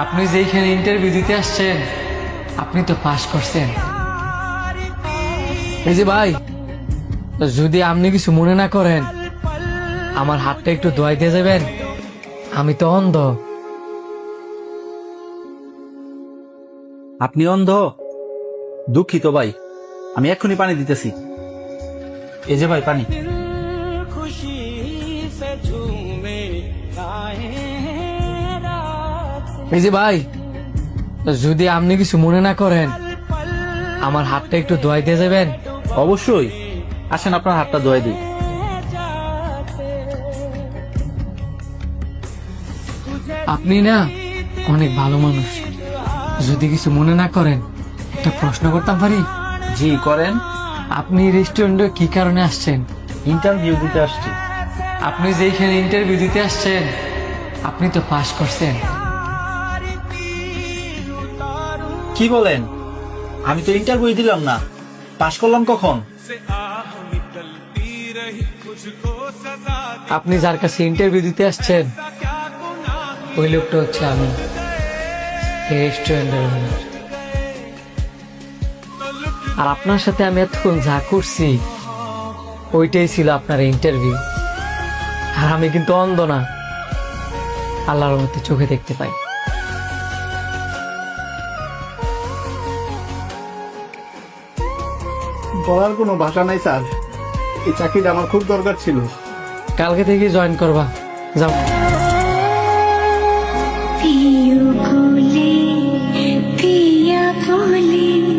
আপনি যেখানে ইন্টারভিউ দিতে আসছেন আপনি তো পাস করছেন। এই যে ভাই, যদি আপনি কিছু মনে না করেন আমার হাতটা একটু ধোয়াই দিয়ে যাবেন, আমি তো অন্ধ। আপনি অন্ধ? দুঃখিত ভাই, আমি এক্ষুনি পানি দিতেছি। এই যে ভাই পানি। এই যে ভাই, যদি আপনি কিছু মনে না করেন আমার হাতটা একটু ধোয়াই দিয়ে যাবেন। অবশ্যই, আসেন আপনার হাতটা ধোয়াই দিই। আপনি না অনেক ভালো মানুষ। যদি কিছু মনে না করেন একটা প্রশ্ন করতাম পারি? জি করেন। আপনি রেস্টুরেন্টে কি কারণে আসছেন? ইন্টারভিউ দিতে আসছি। আপনি যেখানে ইন্টারভিউ দিতে আসছেন আপনি তো পাস করছেন। কি বলেন? আমি তো ইন্টারভিউ দিলাম না, পাশ করলাম কখন? আপনি যার কাছে ইন্টারভিউ দিতে আসছেন ওই লোকটা হচ্ছে আমি, এই রেস্টুরেন্টের ওনার। আর আপনার সাথে আমি এতক্ষণ যা করছি ওইটাই ছিল আপনার ইন্টারভিউ। আর আমি কিন্তু অন্ধ না, আল্লাহর মধ্যে চোখে দেখতে পাই। বলার কোনো ভাষা নাই স্যার, এই চাকরিটা আমার খুব দরকার ছিল। কালকে থেকে জয়েন করবা, যাও। पिया बोले